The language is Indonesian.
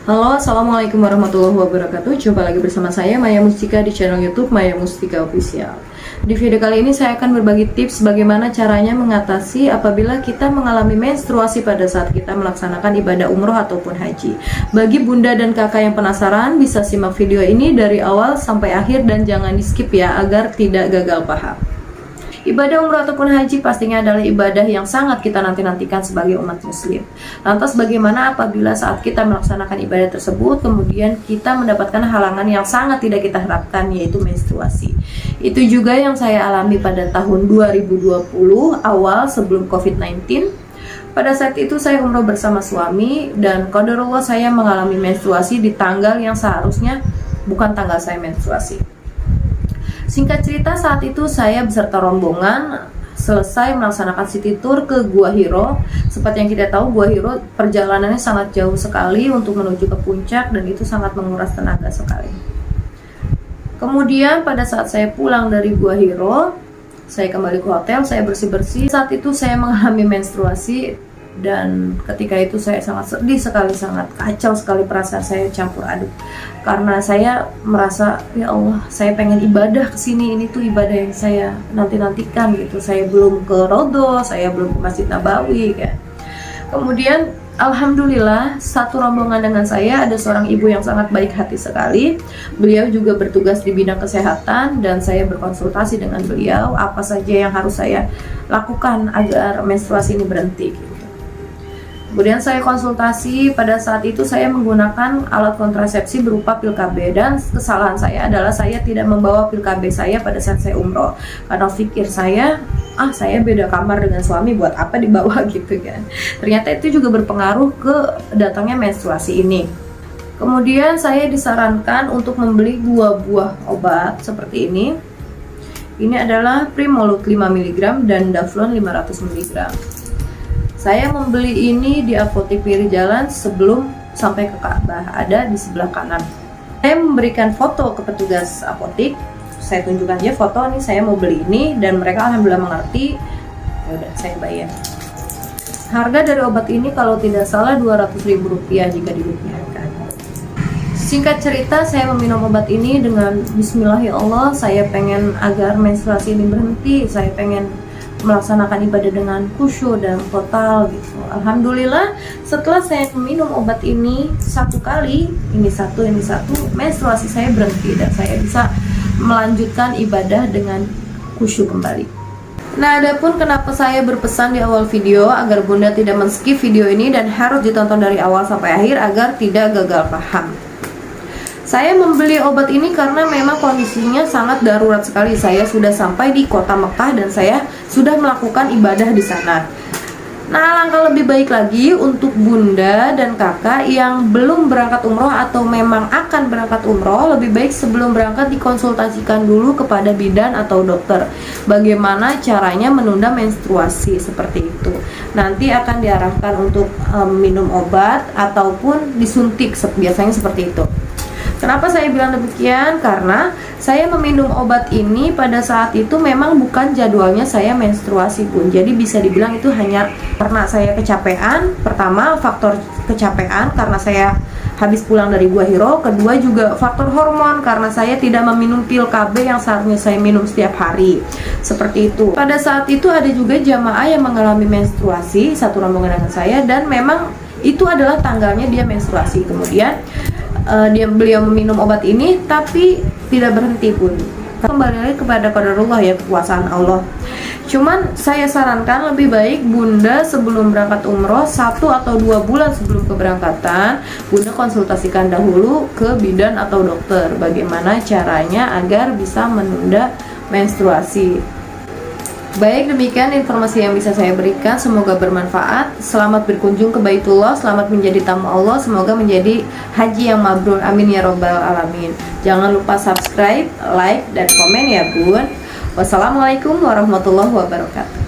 Halo, assalamualaikum warahmatullahi wabarakatuh. Jumpa lagi bersama saya Maya Mustika di channel YouTube Maya Mustika Official. Di video kali ini saya akan berbagi tips bagaimana caranya mengatasi apabila kita mengalami menstruasi pada saat kita melaksanakan ibadah umroh ataupun haji. Bagi bunda dan kakak yang penasaran, bisa simak video ini dari awal sampai akhir dan jangan di skip ya agar tidak gagal paham. Ibadah umroh ataupun haji pastinya adalah ibadah yang sangat kita nanti-nantikan sebagai umat muslim. Lantas bagaimana apabila saat kita melaksanakan ibadah tersebut kemudian kita mendapatkan halangan yang sangat tidak kita harapkan, yaitu menstruasi. Itu juga yang saya alami pada tahun 2020 awal sebelum COVID-19. Pada saat itu saya umroh bersama suami dan qadarullah saya mengalami menstruasi di tanggal yang seharusnya bukan tanggal saya menstruasi. Singkat cerita, saat itu saya beserta rombongan selesai melaksanakan city tour ke Gua Hiro. Seperti yang kita tahu, Gua Hiro perjalanannya sangat jauh sekali untuk menuju ke puncak dan itu sangat menguras tenaga sekali. Kemudian pada saat saya pulang dari Gua Hiro, saya kembali ke hotel, saya bersih-bersih. Saat itu saya mengalami menstruasi dan ketika itu saya sangat sedih sekali, sangat kacau sekali, perasaan saya campur aduk karena saya merasa ya Allah, saya pengen ibadah kesini, ini tuh ibadah yang saya nanti-nantikan gitu. Saya belum ke Rodo, saya belum ke Masjid Nabawi kan. Kemudian alhamdulillah satu rombongan dengan saya ada seorang ibu yang sangat baik hati sekali. Beliau juga bertugas di bidang kesehatan dan saya berkonsultasi dengan beliau apa saja yang harus saya lakukan agar menstruasi ini berhenti gitu. Kemudian saya konsultasi, pada saat itu saya menggunakan alat kontrasepsi berupa pil KB dan kesalahan saya adalah saya tidak membawa pil KB saya pada saat saya umroh. Karena pikir saya beda kamar dengan suami, buat apa dibawa gitu kan. Ternyata itu juga berpengaruh ke datangnya menstruasi ini. Kemudian saya disarankan untuk membeli 2 buah obat seperti ini. Ini adalah Primolut 5 mg dan Daflon 500 mg. Saya membeli ini di apotek pinggir jalan sebelum sampai ke Ka'bah, ada di sebelah kanan. Saya memberikan foto ke petugas apotek, saya tunjukkan aja foto nih saya mau beli ini dan mereka alhamdulillah mengerti. Ya udah, saya bayar. Harga dari obat ini kalau tidak salah Rp200.000 jika dirupiahkan. Singkat cerita, saya meminum obat ini dengan bismillah ya Allah, saya pengen agar menstruasi ini berhenti, saya pengen melaksanakan ibadah dengan khusyuk dan total gitu. Alhamdulillah setelah saya minum obat ini satu kali, ini satu, menstruasi saya berhenti dan saya bisa melanjutkan ibadah dengan khusyuk kembali. Nah, adapun kenapa saya berpesan di awal video agar bunda tidak men-skip video ini dan harus ditonton dari awal sampai akhir agar tidak gagal paham. Saya membeli obat ini karena memang kondisinya sangat darurat sekali. Saya sudah sampai di kota Mekah dan saya sudah melakukan ibadah di sana. Nah, alangkah lebih baik lagi untuk bunda dan kakak yang belum berangkat umroh atau memang akan berangkat umroh, lebih baik sebelum berangkat dikonsultasikan dulu kepada bidan atau dokter bagaimana caranya menunda menstruasi seperti itu. Nanti akan diarahkan untuk minum obat ataupun disuntik, biasanya seperti itu. Kenapa saya bilang demikian? Karena saya meminum obat ini pada saat itu memang bukan jadwalnya saya menstruasi pun. Jadi bisa dibilang itu hanya karena saya kecapean. Pertama, faktor kecapean karena saya habis pulang dari Gua Hiro. Kedua juga faktor hormon karena saya tidak meminum pil KB yang seharusnya saya minum setiap hari. Seperti itu. Pada saat itu ada juga jamaah yang mengalami menstruasi, satu rombongan dengan saya, dan memang itu adalah tanggalnya dia menstruasi. Kemudian beliau meminum obat ini tapi tidak berhenti pun. Kembali lagi kepada qadarullah ya, kekuasaan Allah. Cuman saya sarankan lebih baik bunda sebelum berangkat umroh 1 atau 2 bulan sebelum keberangkatan, bunda konsultasikan dahulu ke bidan atau dokter bagaimana caranya agar bisa menunda menstruasi. Baik, demikian informasi yang bisa saya berikan, semoga bermanfaat. Selamat berkunjung ke Baitullah, selamat menjadi tamu Allah, semoga menjadi haji yang mabrur, amin ya robbal alamin. Jangan lupa subscribe, like, dan komen ya bun. Wassalamualaikum warahmatullahi wabarakatuh.